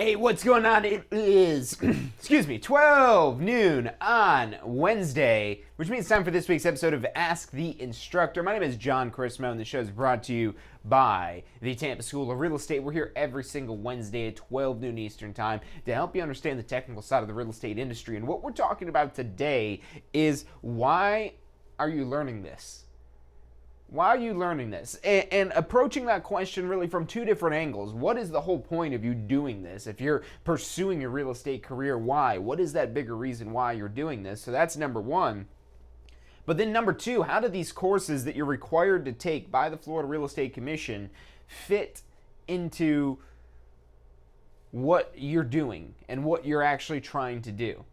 Hey, what's going on? It is, excuse me, 12 noon on Wednesday, which means time for this week's episode of Ask the Instructor. My name is John Chrismo, and the show is brought to you by the Tampa School of Real Estate. We're here every single Wednesday at 12 noon Eastern Time to help you understand the technical side of the real estate industry. And what we're talking about today is why are you learning this? Why are you learning this? And approaching that question really from two different angles. What is the whole point of you doing this? If you're pursuing your real estate career, why? What is that bigger reason why you're doing this? So that's number one. But then number two, how do these courses that you're required to take by the Florida Real Estate Commission fit into what you're doing and what you're actually trying to do?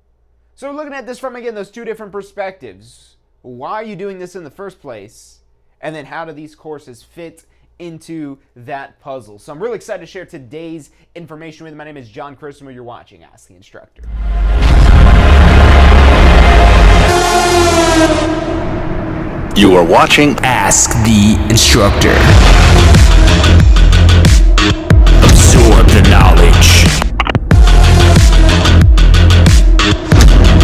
So we're looking at this from, again, those two different perspectives. Why are you doing this in the first place? And then how do these courses fit into that puzzle? So I'm really excited to share today's information with you. My name is John Chrismo. You're watching Ask the Instructor. You are watching Ask the Instructor. Absorb the knowledge.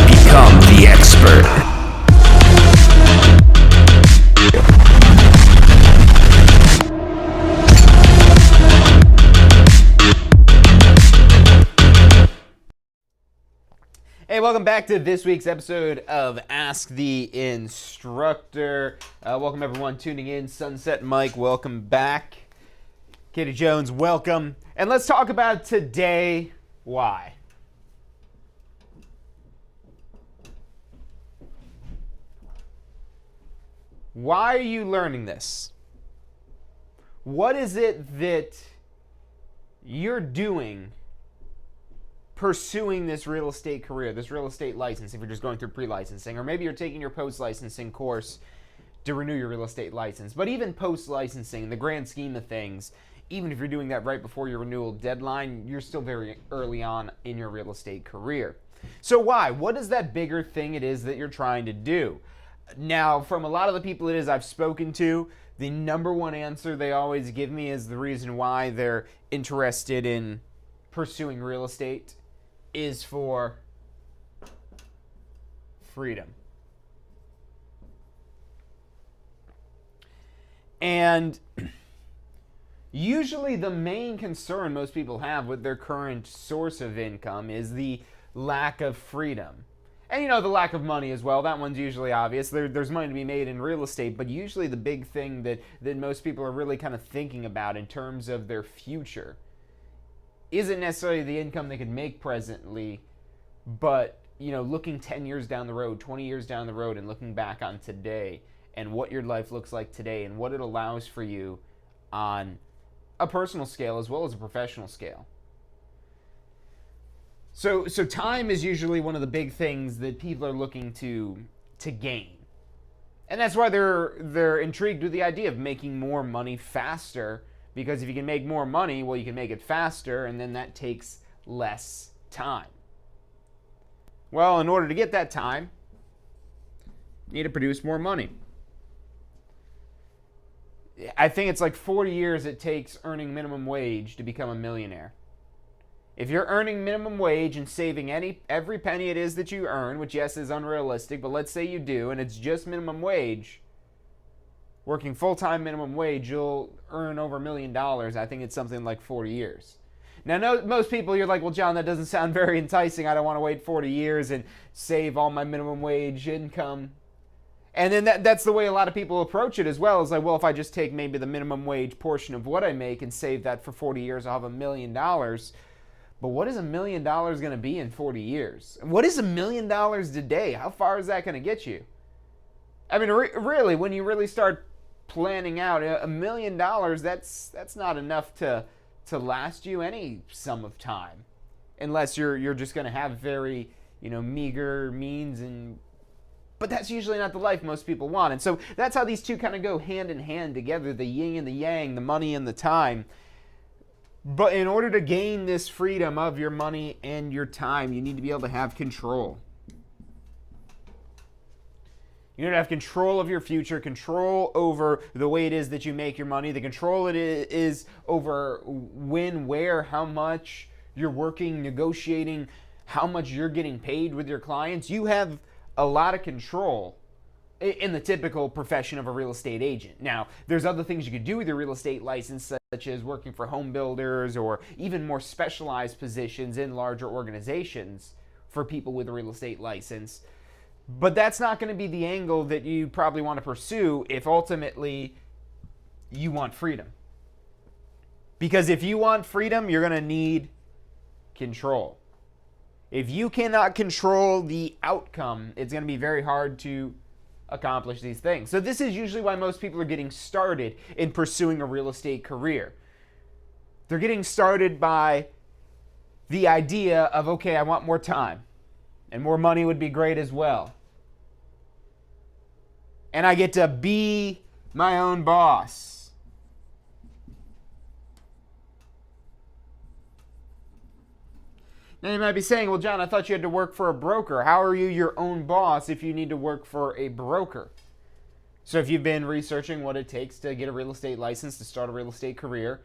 Become the expert. Hey, welcome back to this week's episode of Ask the Instructor. Welcome everyone tuning in. Sunset Mike, welcome back. Katie Jones, welcome. And let's talk about today, why. Why are you learning this? What is it that you're doing pursuing this real estate career, this real estate license, if you're just going through pre-licensing, or maybe you're taking your post-licensing course to renew your real estate license. But even post-licensing, in the grand scheme of things, even if you're doing that right before your renewal deadline, you're still very early on in your real estate career. So why? What is that bigger thing it is that you're trying to do? Now, from a lot of the people it is I've spoken to, the number one answer they always give me is the reason why they're interested in pursuing real estate is for freedom. And usually the main concern most people have with their current source of income is the lack of freedom. And you know, the lack of money as well, that one's usually obvious. There's money to be made in real estate, but usually the big thing that most people are really kind of thinking about in terms of their future isn't necessarily the income they could make presently, but, you know, looking 10 years down the road, 20 years down the road, and looking back on today and what your life looks like today and what it allows for you on a personal scale as well as a professional scale. So time is usually one of the big things that people are looking to gain. And that's why they're intrigued with the idea of making more money faster. Because if you can make more money, well, you can make it faster, and then that takes less time. Well, in order to get that time, you need to produce more money. I think it's like 40 years it takes earning minimum wage to become a millionaire. If you're earning minimum wage and saving every penny it is that you earn, which yes is unrealistic, but let's say you do, and it's just minimum wage, working full-time minimum wage, you'll earn over $1 million. I think it's something like 40 years. Now, most people, you're like, well, John, that doesn't sound very enticing. I don't want to wait 40 years and save all my minimum wage income. And then that's the way a lot of people approach it as well. It's like, well, if I just take maybe the minimum wage portion of what I make and save that for 40 years, I'll have $1 million. But what is $1 million going to be in 40 years? What is $1 million today? How far is that going to get you? I mean, really, when you really start planning out $1 million, that's not enough to last you any sum of time, unless you're just going to have very, meager means, but that's usually not the life most people want. And so that's how these two kind of go hand in hand together, the yin and the yang, the money and the time. But in order to gain this freedom of your money and your time, you need to be able to have control. You need to have control of your future, control over the way it is that you make your money, the control it is over when, where, how much you're working, negotiating how much you're getting paid with your clients, you have a lot of control in the typical profession of a real estate agent. Now, there's other things you could do with your real estate license, such as working for home builders or even more specialized positions in larger organizations for people with a real estate license. But that's not going to be the angle that you probably want to pursue if ultimately you want freedom. Because if you want freedom, you're going to need control. If you cannot control the outcome, it's going to be very hard to accomplish these things. So this is usually why most people are getting started in pursuing a real estate career. They're getting started by the idea of, okay, I want more time, and more money would be great as well. And I get to be my own boss. Now you might be saying, well, John, I thought you had to work for a broker. How are you your own boss if you need to work for a broker? So if you've been researching what it takes to get a real estate license, to start a real estate career,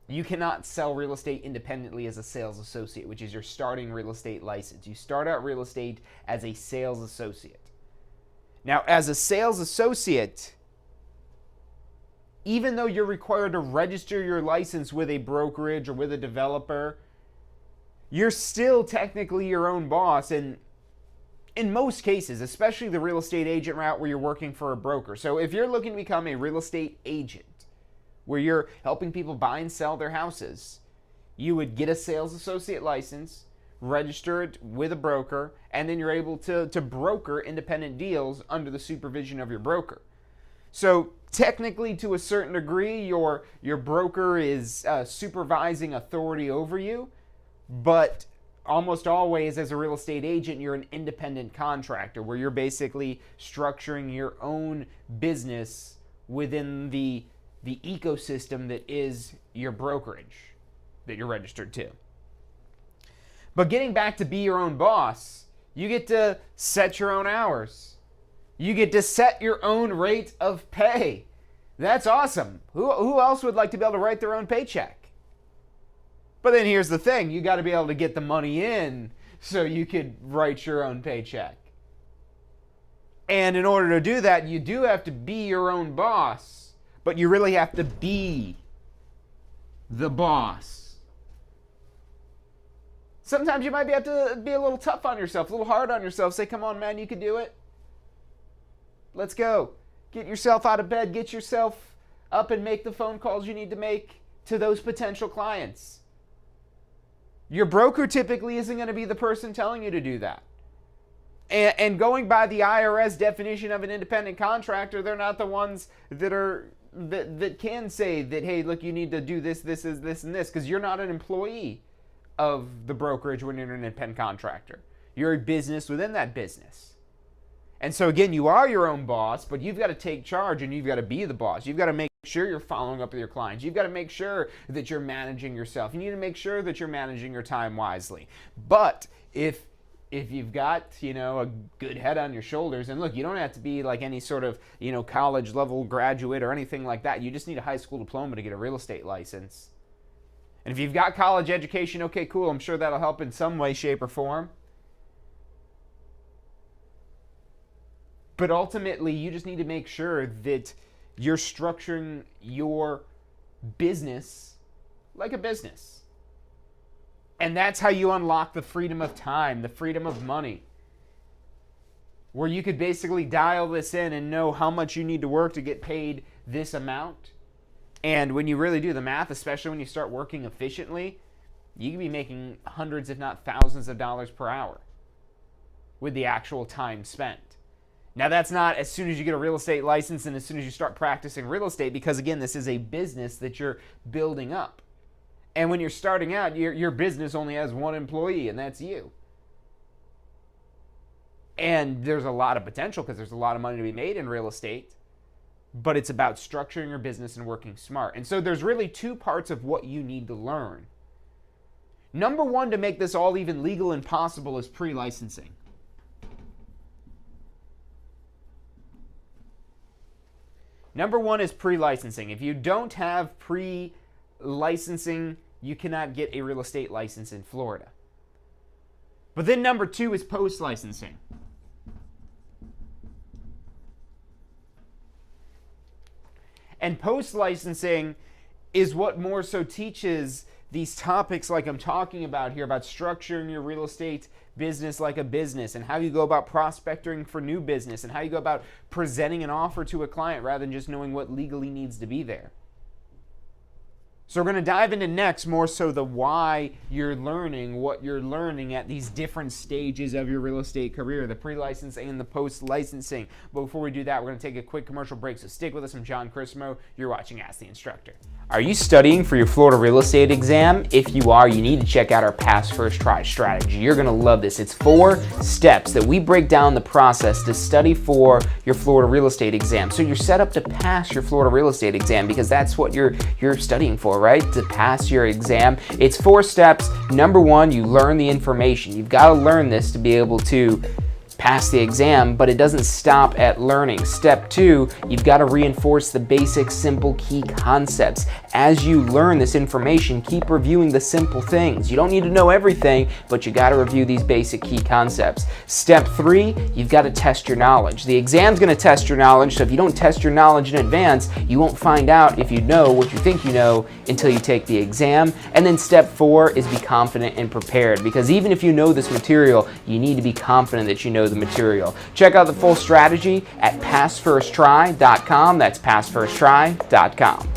you cannot sell real estate independently as a sales associate, which is your starting real estate license. You start out real estate as a sales associate. Now, as a sales associate, even though you're required to register your license with a brokerage or with a developer, you're still technically your own boss, and in most cases, especially the real estate agent route where you're working for a broker. So if you're looking to become a real estate agent, where you're helping people buy and sell their houses, you would get a sales associate license, register it with a broker, and then you're able to broker independent deals under the supervision of your broker. So technically, to a certain degree, your broker is supervising authority over you, but almost always as a real estate agent, you're an independent contractor where you're basically structuring your own business within the ecosystem that is your brokerage that you're registered to. But getting back to be your own boss, you get to set your own hours. You get to set your own rate of pay. That's awesome. Who else would like to be able to write their own paycheck? But then here's the thing, you got to be able to get the money in so you could write your own paycheck. And in order to do that, you do have to be your own boss, but you really have to be the boss. Sometimes you might have to be a little tough on yourself, a little hard on yourself. Say, come on, man, you can do it. Let's go. Get yourself out of bed, get yourself up and make the phone calls you need to make to those potential clients. Your broker typically isn't going to be the person telling you to do that. And going by the IRS definition of an independent contractor, they're not the ones that can say that, hey, look, you need to do this, and this, because you're not an employee of the brokerage when you're an independent contractor. You're a business within that business. And so again, you are your own boss, but you've got to take charge and you've got to be the boss. You've got to make sure you're following up with your clients. You've got to make sure that you're managing yourself. You need to make sure that you're managing your time wisely. But if you've got, a good head on your shoulders, and look, you don't have to be like any sort of, college level graduate or anything like that. You just need a high school diploma to get a real estate license. And if you've got college education, okay, cool. I'm sure that'll help in some way, shape, or form. But ultimately, you just need to make sure that you're structuring your business like a business. And that's how you unlock the freedom of time, the freedom of money, where you could basically dial this in and know how much you need to work to get paid this amount. And when you really do the math, especially when you start working efficiently, you can be making hundreds, if not thousands of dollars per hour with the actual time spent. Now, that's not as soon as you get a real estate license and as soon as you start practicing real estate, because again, this is a business that you're building up. And when you're starting out, your business only has one employee, and that's you. And there's a lot of potential because there's a lot of money to be made in real estate, but it's about structuring your business and working smart. And so there's really two parts of what you need to learn. Number one, to make this all even legal and possible, is pre-licensing. Number one is pre-licensing. If you don't have pre-licensing, you cannot get a real estate license in Florida. But then number 2 is post-licensing. And post-licensing is what more so teaches these topics like I'm talking about here, about structuring your real estate business like a business, and how you go about prospecting for new business, and how you go about presenting an offer to a client rather than just knowing what legally needs to be there. So we're going to dive into next more so the why you're learning what you're learning at these different stages of your real estate career, the pre-licensing and the post-licensing. But before we do that, we're going to take a quick commercial break, so stick with us. I'm John Chrismo. You're watching Ask the Instructor. Are you studying for your Florida real estate exam? If you are, you need to check out our Pass First Try strategy. You're going to love this. It's 4 steps that we break down the process to study for your Florida real estate exam. So you're set up to pass your Florida real estate exam because that's what you're studying for, right? To pass your exam. It's 4 steps. Number 1, you learn the information. You've got to learn this to be able to pass the exam, but it doesn't stop at learning. Step 2, you've got to reinforce the basic, simple, key concepts. As you learn this information, keep reviewing the simple things. You don't need to know everything, but you got to review these basic key concepts. Step 3, you've got to test your knowledge. The exam's going to test your knowledge, so if you don't test your knowledge in advance, you won't find out if you know what you think you know until you take the exam. And then step 4 is be confident and prepared, because even if you know this material, you need to be confident that you know the material. Check out the full strategy at passfirsttry.com. That's passfirsttry.com.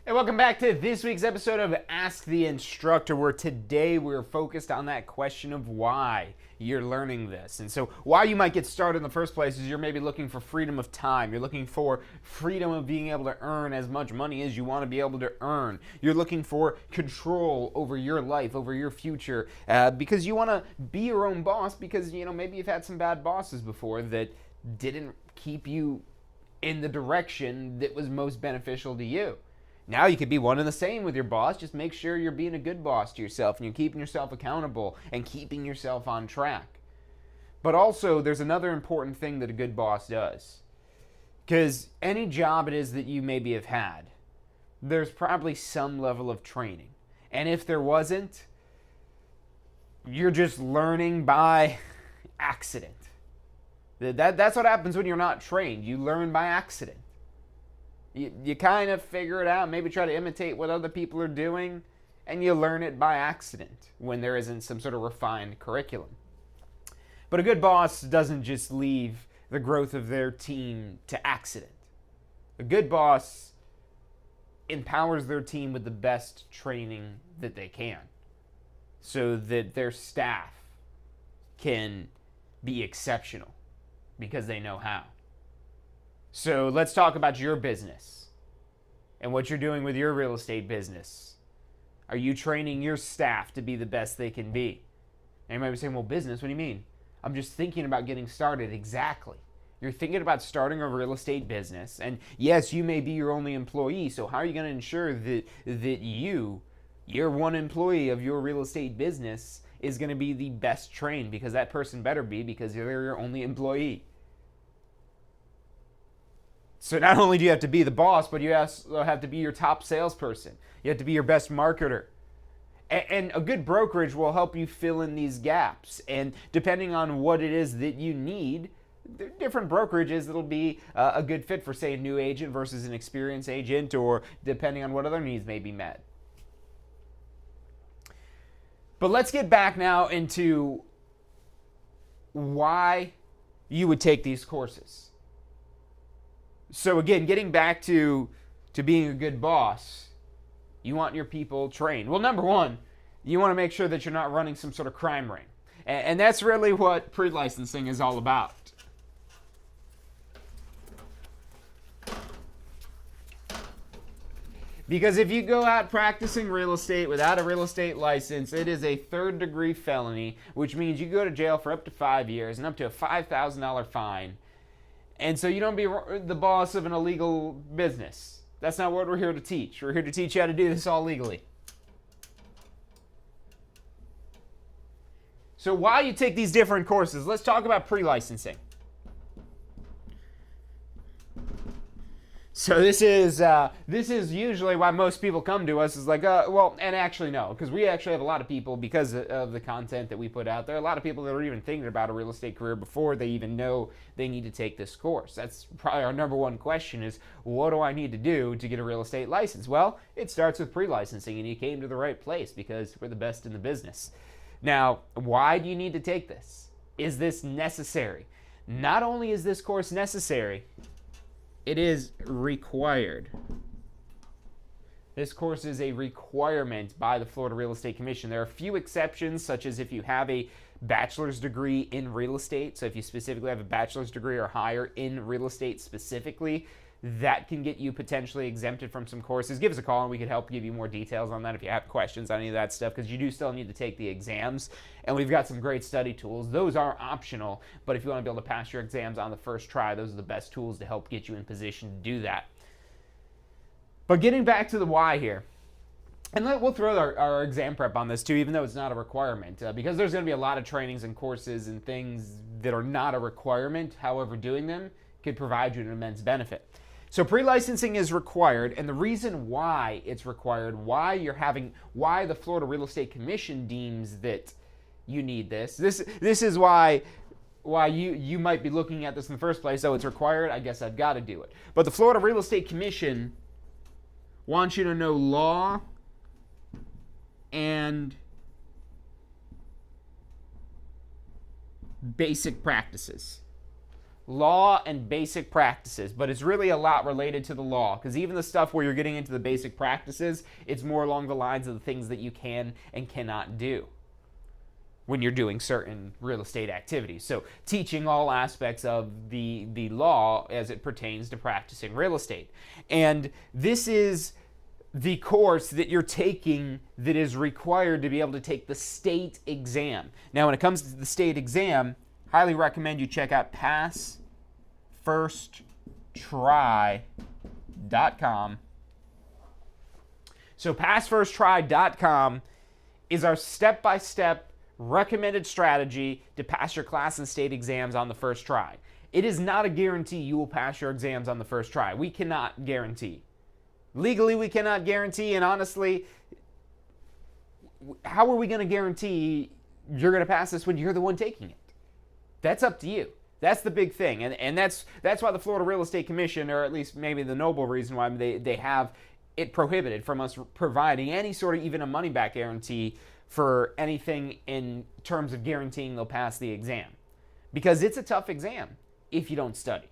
Hey, welcome back to this week's episode of Ask the Instructor, where today we're focused on that question of why you're learning this. And so why you might get started in the first place is you're maybe looking for freedom of time. You're looking for freedom of being able to earn as much money as you want to be able to earn. You're looking for control over your life, over your future, because you want to be your own boss, because maybe you've had some bad bosses before that didn't keep you in the direction that was most beneficial to you. Now you could be one and the same with your boss. Just make sure you're being a good boss to yourself and you're keeping yourself accountable and keeping yourself on track. But also, there's another important thing that a good boss does. Because any job it is that you maybe have had, there's probably some level of training. And if there wasn't, you're just learning by accident. That's what happens when you're not trained. You learn by accident. You kind of figure it out, maybe try to imitate what other people are doing, and you learn it by accident when there isn't some sort of refined curriculum. But a good boss doesn't just leave the growth of their team to accident. A good boss empowers their team with the best training that they can so that their staff can be exceptional because they know how. So let's talk about your business and what you're doing with your real estate business. Are you training your staff to be the best they can be? And you might be saying, well, business, what do you mean? I'm just thinking about getting started. Exactly. You're thinking about starting a real estate business. And yes, you may be your only employee. So how are you going to ensure that your one employee of your real estate business is going to be the best trained? Because that person better be, because they're your only employee. So not only do you have to be the boss, but you also have to be your top salesperson. You have to be your best marketer. And a good brokerage will help you fill in these gaps. And depending on what it is that you need, there are different brokerages that'll be a good fit for, say, a new agent versus an experienced agent, or depending on what other needs may be met. But let's get back now into why you would take these courses. So again, getting back to being a good boss, you want your people trained. Well, number 1, you want to make sure that you're not running some sort of crime ring. And that's really what pre-licensing is all about. Because if you go out practicing real estate without a real estate license, it is a 3rd-degree felony, which means you go to jail for up to 5 years and up to a $5,000 fine. And so you don't be the boss of an illegal business. That's not what we're here to teach. We're here to teach you how to do this all legally. So while you take these different courses, let's talk about pre-licensing. So this is usually why most people come to us, is like, well, and actually no, because we actually have a lot of people, because of the content that we put out there, a lot of people that are even thinking about a real estate career before they even know they need to take this course. That's probably our number one question is, what do I need to do to get a real estate license? Well, it starts with pre-licensing, and you came to the right place because we're the best in the business. Now, why do you need to take this? Is this necessary? Not only is this course necessary, it is required. This course is a requirement by the Florida Real Estate Commission. There are a few exceptions, such as if you have a bachelor's degree in real estate. So if you specifically have a bachelor's degree or higher in real estate specifically, that can get you potentially exempted from some courses. Give us a call and we can help give you more details on that if you have questions on any of that stuff, because you do still need to take the exams, and we've got some great study tools. Those are optional, but if you want to be able to pass your exams on the first try, those are the best tools to help get you in position to do that. But getting back to the why here, and we'll throw our exam prep on this too, even though it's not a requirement, because there's going to be a lot of trainings and courses and things that are not a requirement. However, doing them could provide you an immense benefit. So pre-licensing is required, and the reason why it's required, why the Florida Real Estate Commission deems that you need this is why you might be looking at this in the first place. Oh, it's required, I guess I've got to do it. But the Florida Real Estate Commission wants you to know law and basic practices. Law and basic practices, but it's really a lot related to the law, because even the stuff where you're getting into the basic practices, it's more along the lines of the things that you can and cannot do when you're doing certain real estate activities. So teaching all aspects of the law as it pertains to practicing real estate. And this is the course that you're taking that is required to be able to take the state exam. Now, when it comes to the state exam, highly recommend you check out passfirsttry.com. So passfirsttry.com is our step-by-step recommended strategy to pass your class and state exams on the first try. It is not a guarantee you will pass your exams on the first try. We cannot guarantee. Legally, we cannot guarantee, and honestly, how are we going to guarantee you're going to pass this when you're the one taking it? That's up to you. That's the big thing. And that's why the Florida Real Estate Commission, or at least maybe the noble reason why they have it prohibited from us providing any sort of even a money-back guarantee for anything in terms of guaranteeing they'll pass the exam. Because it's a tough exam if you don't study.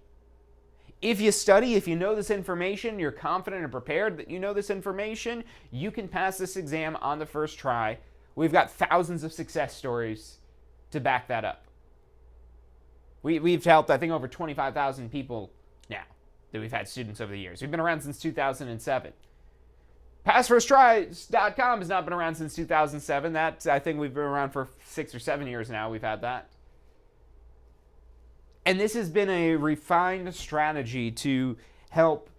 If you study, if you know this information, you're confident and prepared that you know this information, you can pass this exam on the first try. We've got thousands of success stories to back that up. We've helped, I think, over 25,000 people now that we've had students over the years. We've been around since 2007. PassFirstTry.com has not been around since 2007. I think we've been around for 6 or 7 years now. We've had that. And this has been a refined strategy to help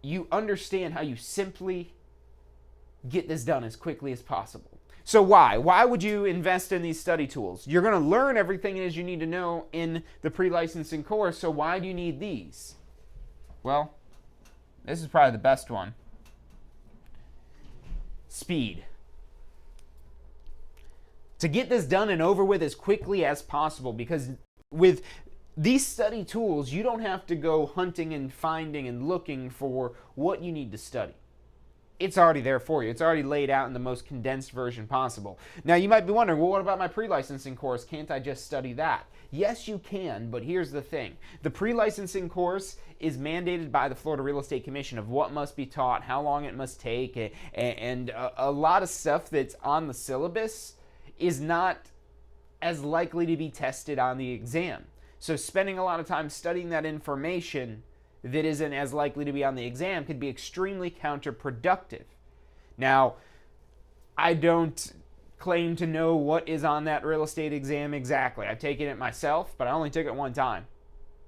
you understand how you simply get this done as quickly as possible. So why? Why would you invest in these study tools? You're going to learn everything it is you need to know in the pre-licensing course, so why do you need these? Well, this is probably the best one. Speed. To get this done and over with as quickly as possible, because with these study tools, you don't have to go hunting and finding and looking for what you need to study. It's already there for you. It's already laid out in the most condensed version possible. Now, you might be wondering, well, what about my pre-licensing course? Can't I just study that? Yes, you can, but here's the thing. The pre-licensing course is mandated by the Florida Real Estate Commission of what must be taught, how long it must take, and a lot of stuff that's on the syllabus is not as likely to be tested on the exam. So spending a lot of time studying that information that isn't as likely to be on the exam could be extremely counterproductive. Now, I don't claim to know what is on that real estate exam exactly. I've taken it myself, but I only took it one time.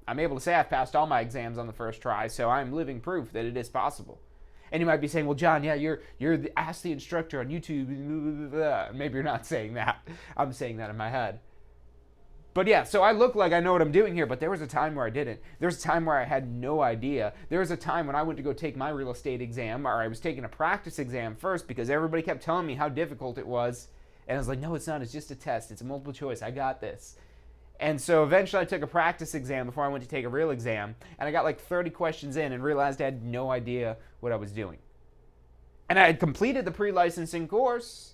I'm able to say I've passed all my exams on the first try, so I'm living proof that it is possible. And you might be saying, well, John, yeah, you're the Ask the Instructor on YouTube. Maybe you're not saying that. I'm saying that in my head. But yeah, so I look like I know what I'm doing here, but there was a time where I didn't. There was a time where I had no idea. There was a time when I went to go take my real estate exam, or I was taking a practice exam first because everybody kept telling me how difficult it was. And I was like, no, it's not. It's just a test. It's a multiple choice. I got this. And so eventually I took a practice exam before I went to take a real exam. And I got like 30 questions in and realized I had no idea what I was doing. And I had completed the pre-licensing course.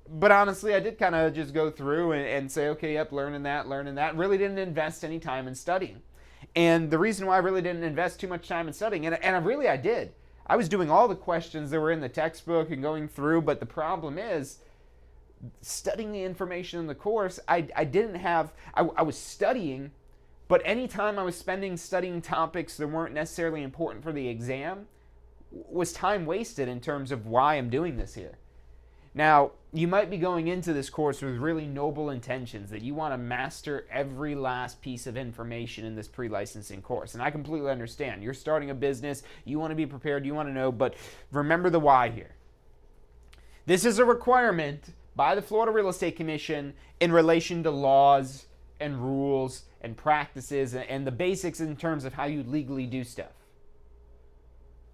But honestly, I did kind of just go through and say, okay, yep, learning that. Really didn't invest any time in studying. And the reason why I really didn't invest too much time in studying, and I did. I was doing all the questions that were in the textbook and going through, but the problem is, studying the information in the course, I was studying, but any time I was spending studying topics that weren't necessarily important for the exam was time wasted in terms of why I'm doing this here. Now, you might be going into this course with really noble intentions that you want to master every last piece of information in this pre-licensing course. And I completely understand. You're starting a business, you want to be prepared, you want to know, but remember the why here. This is a requirement by the Florida Real Estate Commission in relation to laws and rules and practices and the basics in terms of how you legally do stuff.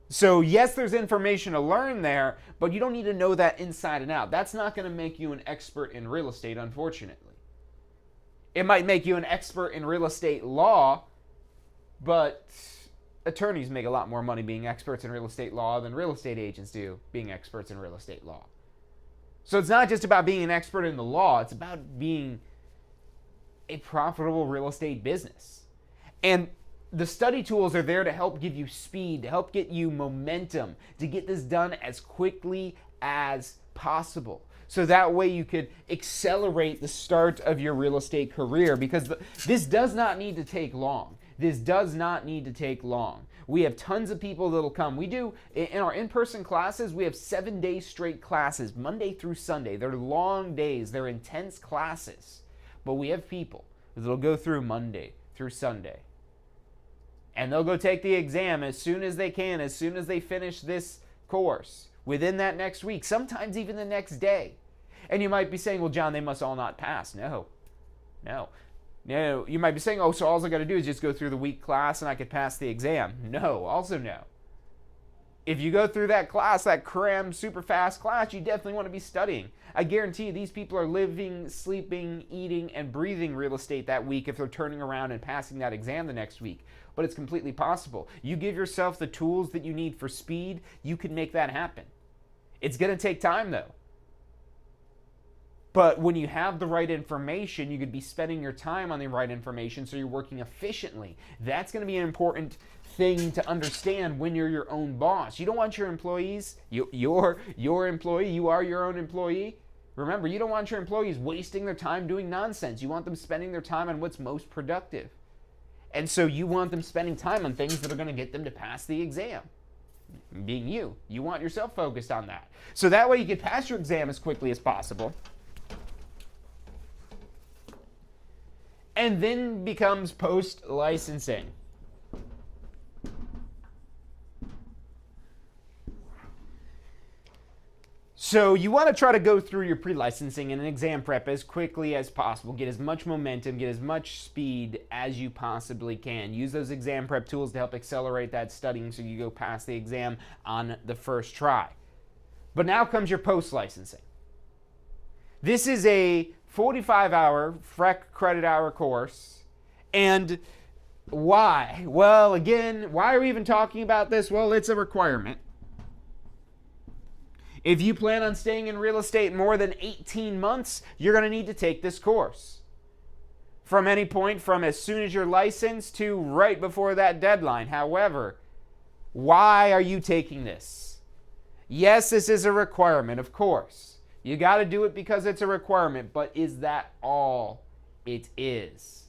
So yes, there's information to learn there, but you don't need to know that inside and out. That's not going to make you an expert in real estate, unfortunately. It might make you an expert in real estate law, but attorneys make a lot more money being experts in real estate law than real estate agents do being experts in real estate law. So it's not just about being an expert in the law, it's about being a profitable real estate business. And the study tools are there to help give you speed, to help get you momentum, to get this done as quickly as possible. So that way you could accelerate the start of your real estate career, because this does not need to take long. This does not need to take long. We have tons of people that'll come. We do, in our in-person classes, we have 7 days straight classes, Monday through Sunday. They're long days, they're intense classes. But we have people that'll go through Monday through Sunday. And they'll go take the exam as soon as they can, as soon as they finish this course, within that next week, sometimes even the next day. And you might be saying, well, John, they must all not pass. No. You might be saying, oh, so all I got to do is just go through the week class and I could pass the exam. No, also no. If you go through that class, that crammed, super fast class, you definitely want to be studying. I guarantee you these people are living, sleeping, eating, and breathing real estate that week if they're turning around and passing that exam the next week. But it's completely possible. You give yourself the tools that you need for speed, you can make that happen. It's going to take time, though. But when you have the right information, you could be spending your time on the right information so you're working efficiently. That's going to be an important thing to understand when you're your own boss. You don't want your employees, you're your employee, you are your own employee. Remember, you don't want your employees wasting their time doing nonsense. You want them spending their time on what's most productive. And so you want them spending time on things that are going to get them to pass the exam. Being you want yourself focused on that. So that way you can pass your exam as quickly as possible. And then becomes post-licensing. So you want to try to go through your pre-licensing and an exam prep as quickly as possible. Get as much momentum, get as much speed as you possibly can. Use those exam prep tools to help accelerate that studying so you go past the exam on the first try. But now comes your post-licensing. This is a 45-hour Freck credit hour course. And why? Well, again, why are we even talking about this? Well, it's a requirement. If you plan on staying in real estate more than 18 months, you're going to need to take this course. From any point from as soon as you're licensed to right before that deadline. However, why are you taking this? Yes, this is a requirement, of course. You got to do it because it's a requirement, but is that all it is?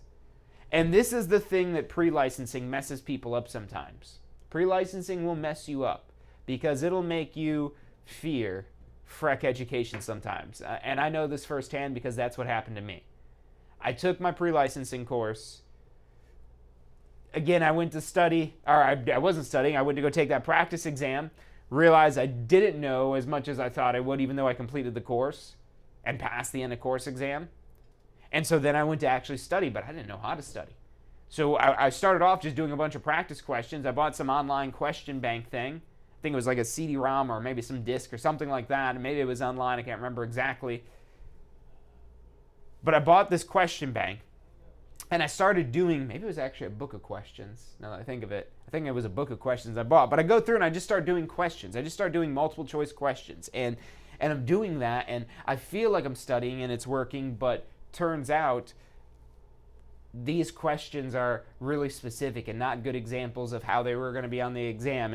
And this is the thing that pre-licensing messes people up sometimes. Pre-licensing will mess you up because it'll make you fear Freck Education sometimes. And I know this firsthand because that's what happened to me. I took my pre-licensing course. again, I went to study, or I wasn't studying, I went to go take that practice exam, realized I didn't know as much as I thought I would, even though I completed the course and passed the end of course exam. And so then I went to actually study, but I didn't know how to study. So I started off just doing a bunch of practice questions. I bought some online question bank thing. I think it was like a CD-ROM or maybe some disk or something like that. And maybe it was online. I can't remember exactly. But I bought this question bank. And I started doing, maybe it was actually a book of questions, now that I think of it. I think it was a book of questions I bought. But I go through and I just start doing questions. I just start doing multiple choice questions. And I'm doing that, and I feel like I'm studying and it's working, but turns out these questions are really specific and not good examples of how they were going to be on the exam.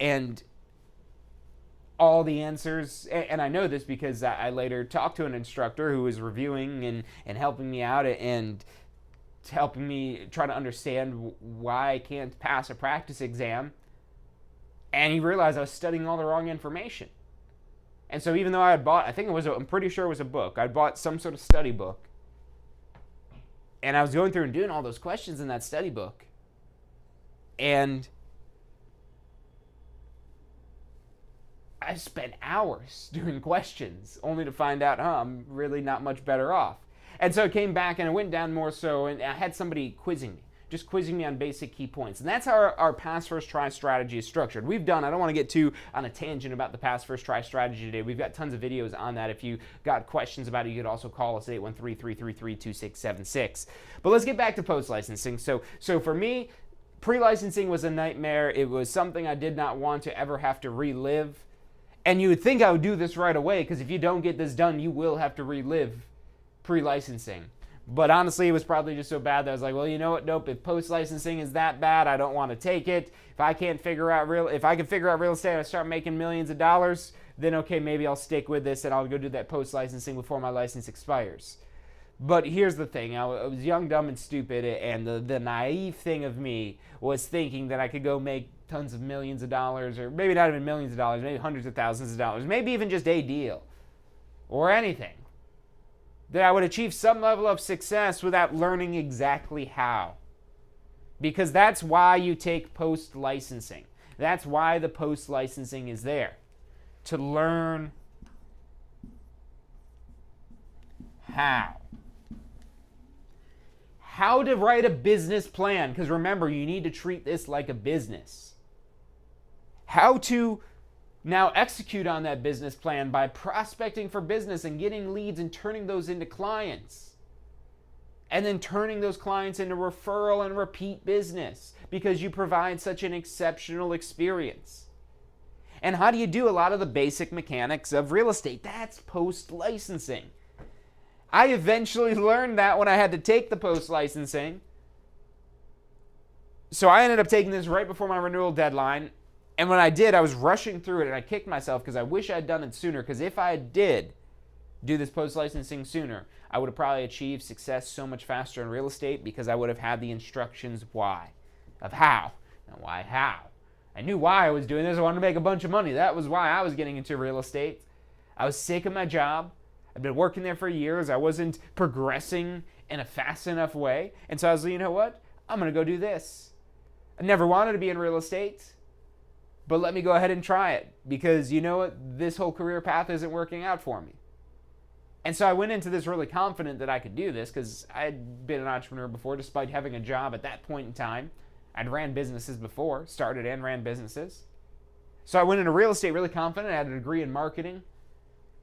And all the answers, and I know this because I later talked to an instructor who was reviewing and helping me out and helping me try to understand why I can't pass a practice exam. And he realized I was studying all the wrong information. And so even though I had bought, I'm pretty sure it was a book. I bought some sort of study book. And I was going through and doing all those questions in that study book. And I spent hours doing questions only to find out, I'm really not much better off. And so I came back and I went down more so, and I had somebody quizzing me, just quizzing me on basic key points. And that's how our pass first try strategy is structured. I don't want to get too on a tangent about the pass first try strategy today. We've got tons of videos on that. If you got questions about it, you could also call us at 813-333-2676. But let's get back to post-licensing. So for me, pre-licensing was a nightmare. It was something I did not want to ever have to relive. And you would think I would do this right away, because if you don't get this done, you will have to relive pre-licensing. But honestly, it was probably just so bad that I was like, well, you know what? Nope. If post-licensing is that bad, I don't want to take it. If I can figure out real estate and I start making millions of dollars, then okay, maybe I'll stick with this and I'll go do that post-licensing before my license expires. But here's the thing. I was young, dumb, and stupid, and the naive thing of me was thinking that I could go make tons of millions of dollars, or maybe not even millions of dollars, maybe hundreds of thousands of dollars, maybe even just a deal or anything. That I would achieve some level of success without learning exactly how. Because that's why you take post-licensing. That's why the post-licensing is there. To learn how. How to write a business plan. Because remember, you need to treat this like a business. How to now execute on that business plan by prospecting for business and getting leads and turning those into clients. And then turning those clients into referral and repeat business because you provide such an exceptional experience. And how do you do a lot of the basic mechanics of real estate? That's post-licensing. I eventually learned that when I had to take the post-licensing. So I ended up taking this right before my renewal deadline. And when I did, I was rushing through it, and I kicked myself because I wish I had done it sooner. Because if I did do this post-licensing sooner, I would have probably achieved success so much faster in real estate because I would have had the instructions why, of how. Now, why how? I knew why I was doing this. I wanted to make a bunch of money. That was why I was getting into real estate. I was sick of my job. I'd been working there for years. I wasn't progressing in a fast enough way. And so I was like, you know what? I'm going to go do this. I never wanted to be in real estate. But let me go ahead and try it because you know what? This whole career path isn't working out for me. And so I went into this really confident that I could do this because I had been an entrepreneur before despite having a job at that point in time. I'd ran businesses before, started and ran businesses. So I went into real estate really confident. I had a degree in marketing,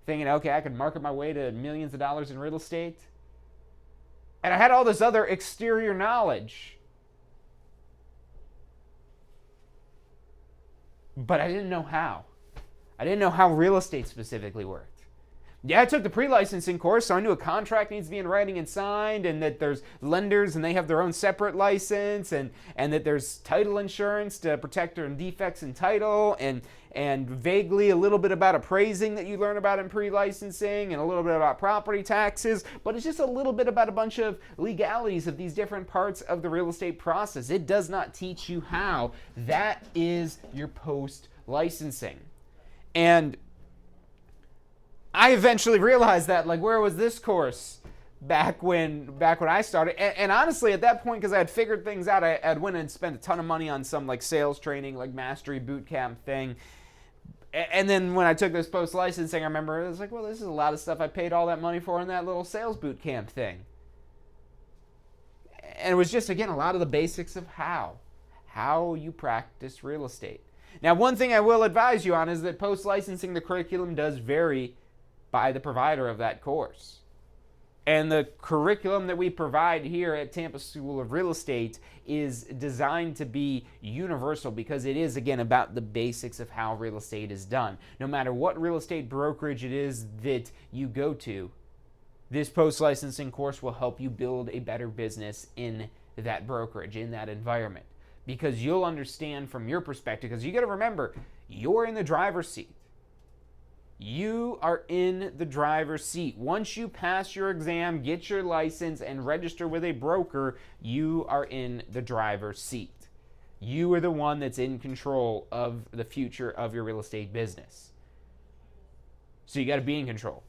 thinking, okay, I could market my way to millions of dollars in real estate. And I had all this other exterior knowledge. But I didn't know how. I didn't know how real estate specifically worked. Yeah, I took the pre-licensing course, so I knew a contract needs to be in writing and signed, and that there's lenders and they have their own separate license, and that there's title insurance to protect their defects in title, and vaguely a little bit about appraising that you learn about in pre-licensing, and a little bit about property taxes, but it's just a little bit about a bunch of legalities of these different parts of the real estate process. It does not teach you how. That is your post-licensing. And I eventually realized that, like, where was this course? back when I started. And honestly, at that point, because I had figured things out, I'd went and spent a ton of money on some like sales training, like mastery boot camp thing. And then when I took this post-licensing, I remember it was like, well, this is a lot of stuff I paid all that money for in that little sales boot camp thing. And it was just, again, a lot of the basics of how you practice real estate. Now, one thing I will advise you on is that post-licensing, the curriculum does vary by the provider of that course. And the curriculum that we provide here at Tampa School of Real Estate is designed to be universal because it is, again, about the basics of how real estate is done. No matter what real estate brokerage it is that you go to, this post-licensing course will help you build a better business in that brokerage, in that environment. Because you'll understand from your perspective, because you got to remember, you're in the driver's seat. You are in the driver's seat. Once you pass your exam, get your license, and register with a broker, you are in the driver's seat. You are the one that's in control of the future of your real estate business. So you got to be in control.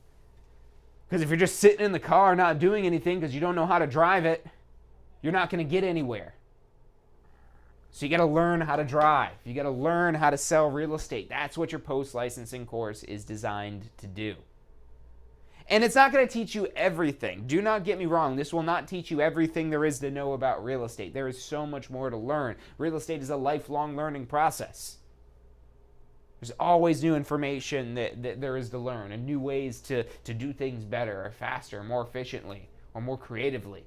Because if you're just sitting in the car not doing anything because you don't know how to drive it, you're not going to get anywhere. So you got to learn how to drive. You got to learn how to sell real estate. That's what your post-licensing course is designed to do. And it's not going to teach you everything. Do not get me wrong. This will not teach you everything there is to know about real estate. There is so much more to learn. Real estate is a lifelong learning process. There's always new information that there is to learn and new ways to do things better or faster or more efficiently or more creatively.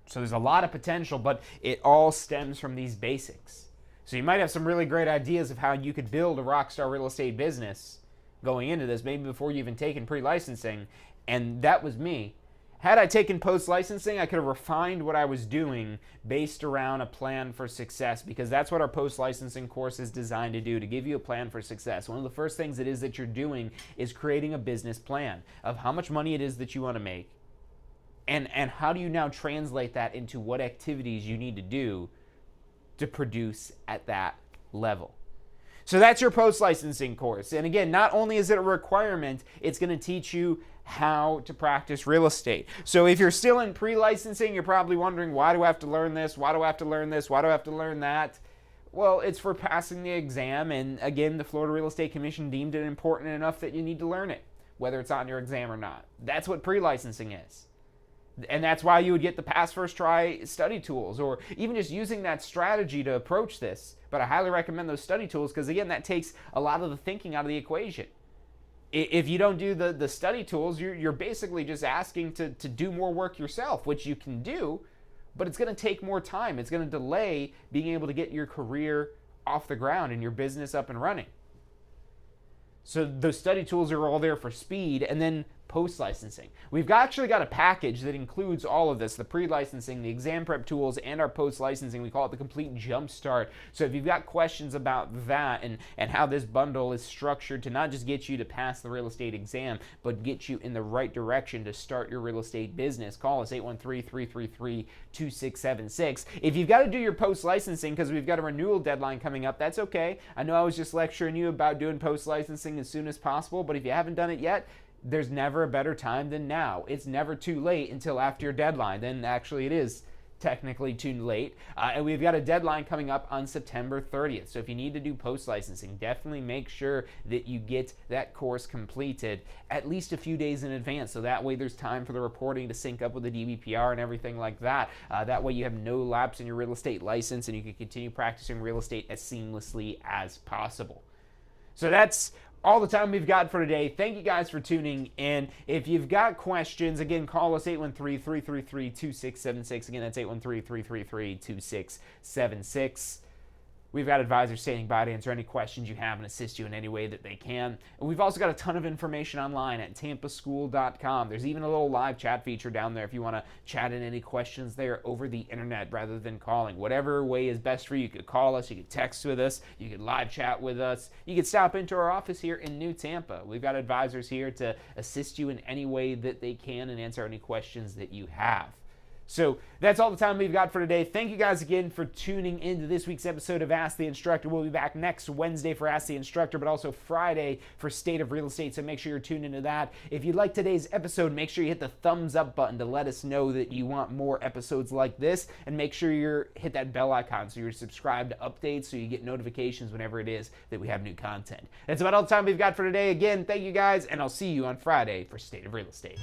So there's a lot of potential, but it all stems from these basics. So you might have some really great ideas of how you could build a rockstar real estate business going into this, maybe before you even taken pre-licensing, and that was me. Had I taken post-licensing, I could have refined what I was doing based around a plan for success, because that's what our post-licensing course is designed to do, to give you a plan for success. One of the first things it is that you're doing is creating a business plan of how much money it is that you want to make, and how do you now translate that into what activities you need to do to produce at that level. So that's your post-licensing course. And again, not only is it a requirement, it's going to teach you how to practice real estate. So if you're still in pre-licensing, you're probably wondering, why do I have to learn this? Why do I have to learn this? Why do I have to learn that? Well, it's for passing the exam. And again, the Florida Real Estate Commission deemed it important enough that you need to learn it, whether it's on your exam or not. That's what pre-licensing is. And that's why you would get the pass first try study tools, or even just using that strategy to approach this. But I highly recommend those study tools because, again, that takes a lot of the thinking out of the equation. If you don't do the study tools, you're basically just asking to do more work yourself, which you can do, but it's going to take more time. It's going to delay being able to get your career off the ground and your business up and running. So those study tools are all there for speed, and then post-licensing. We've actually got a package that includes all of this, the pre-licensing, the exam prep tools, and our post-licensing. We call it the Complete Jumpstart. So if you've got questions about that and how this bundle is structured to not just get you to pass the real estate exam, but get you in the right direction to start your real estate business, call us 813-333-2676. If you've got to do your post-licensing because we've got a renewal deadline coming up, that's okay. I know I was just lecturing you about doing post-licensing as soon as possible, but if you haven't done it yet, there's never a better time than now. It's never too late until after your deadline. Then actually it is technically too late. And we've got a deadline coming up on September 30th. So if you need to do post-licensing, definitely make sure that you get that course completed at least a few days in advance. So that way there's time for the reporting to sync up with the DBPR and everything like that. That way you have no lapse in your real estate license and you can continue practicing real estate as seamlessly as possible. So that's all the time we've got for today. Thank you guys for tuning in. If you've got questions, again, call us 813-333-2676. Again, that's 813-333-2676. We've got advisors standing by to answer any questions you have and assist you in any way that they can. And we've also got a ton of information online at tampaschool.com. There's even a little live chat feature down there if you want to chat in any questions there over the internet rather than calling. Whatever way is best for you. You could call us, you could text with us, you could live chat with us. You could stop into our office here in New Tampa. We've got advisors here to assist you in any way that they can and answer any questions that you have. So that's all the time we've got for today. Thank you guys again for tuning into this week's episode of Ask the Instructor. We'll be back next Wednesday for Ask the Instructor, but also Friday for State of Real Estate, so make sure you're tuned into that. If you like today's episode, make sure you hit the thumbs up button to let us know that you want more episodes like this, and make sure you hit that bell icon so you're subscribed to updates so you get notifications whenever it is that we have new content. That's about all the time we've got for today. Again, thank you guys, and I'll see you on Friday for State of Real Estate.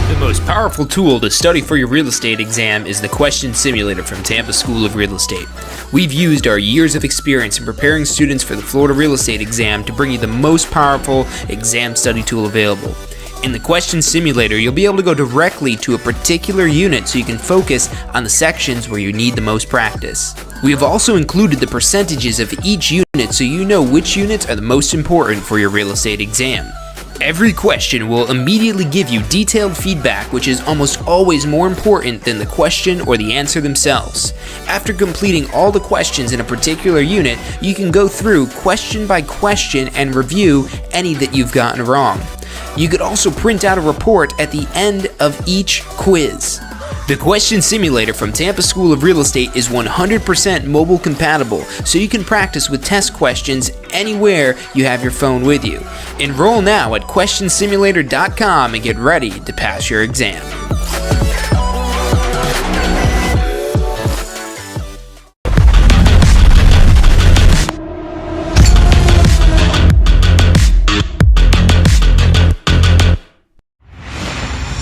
The most powerful tool to study for your real estate exam is the Question Simulator from Tampa School of Real Estate. We've used our years of experience in preparing students for the Florida real estate exam to bring you the most powerful exam study tool available. In the Question Simulator, you'll be able to go directly to a particular unit so you can focus on the sections where you need the most practice. We have also included the percentages of each unit so you know which units are the most important for your real estate exam. Every question will immediately give you detailed feedback, which is almost always more important than the question or the answer themselves. After completing all the questions in a particular unit, you can go through question by question and review any that you've gotten wrong. You could also print out a report at the end of each quiz. The Question Simulator from Tampa School of Real Estate is 100% mobile compatible, so you can practice with test questions anywhere you have your phone with you. Enroll now at questionsimulator.com and get ready to pass your exam.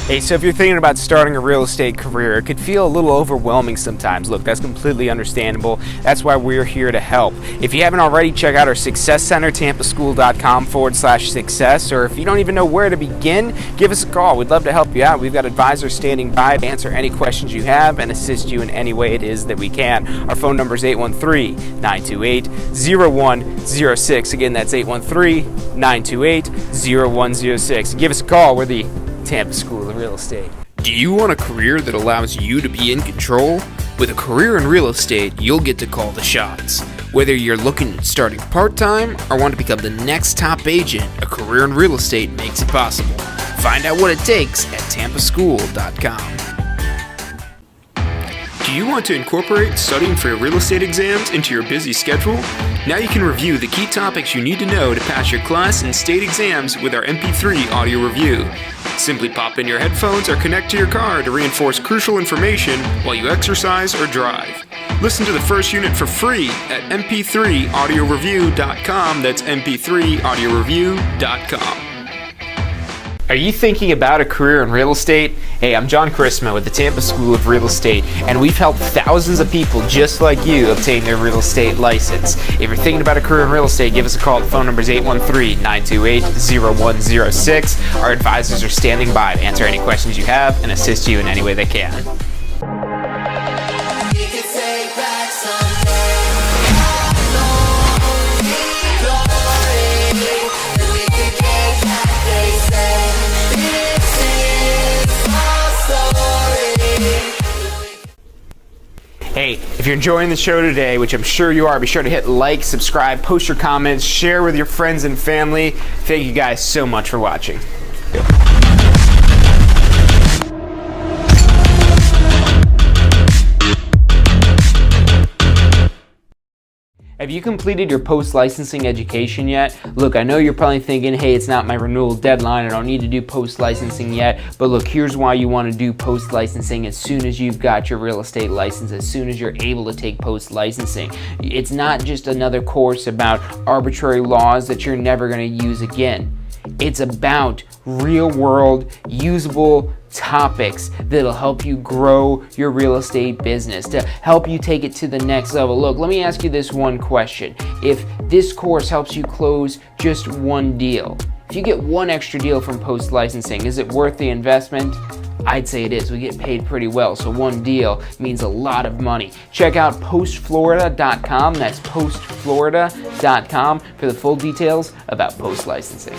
Hey, so if you're thinking about starting a real estate career, it could feel a little overwhelming sometimes. Look, that's completely understandable. That's why we're here to help. If you haven't already, check out our Success Center, tampaschool.com/success, or if you don't even know where to begin, give us a call. We'd love to help you out. We've got advisors standing by to answer any questions you have and assist you in any way it is that we can. Our phone number is 813-928-0106. Again, that's 813-928-0106. Give us a call. We're the Tampa School of Real Estate. Do you want a career that allows you to be in control? With a career in real estate, you'll get to call the shots. Whether you're looking at starting part-time or want to become the next top agent, a career in real estate makes it possible. Find out what it takes at tampaschool.com. Do you want to incorporate studying for your real estate exams into your busy schedule? Now you can review the key topics you need to know to pass your class and state exams with our MP3 audio review. Simply pop in your headphones or connect to your car to reinforce crucial information while you exercise or drive. Listen to the first unit for free at mp3audioreview.com. That's mp3audioreview.com. Are you thinking about a career in real estate? Hey, I'm John Chrisma with the Tampa School of Real Estate, and we've helped thousands of people just like you obtain their real estate license. If you're thinking about a career in real estate, give us a call. The phone number is 813-928-0106. Our advisors are standing by to answer any questions you have and assist you in any way they can. Hey, if you're enjoying the show today, which I'm sure you are, be sure to hit like, subscribe, post your comments, share with your friends and family. Thank you guys so much for watching. Have you completed your post-licensing education yet? Look, I know you're probably thinking, hey, it's not my renewal deadline, I don't need to do post-licensing yet, but look, here's why you want to do post-licensing as soon as you've got your real estate license, as soon as you're able to take post-licensing. It's not just another course about arbitrary laws that you're never going to use again. It's about real-world, usable topics that'll help you grow your real estate business, to help you take it to the next level. Look, let me ask you this one question. If this course helps you close just one deal, if you get one extra deal from post-licensing, is it worth the investment? I'd say it is. We get paid pretty well, so one deal means a lot of money. Check out postflorida.com. That's postflorida.com for the full details about post-licensing.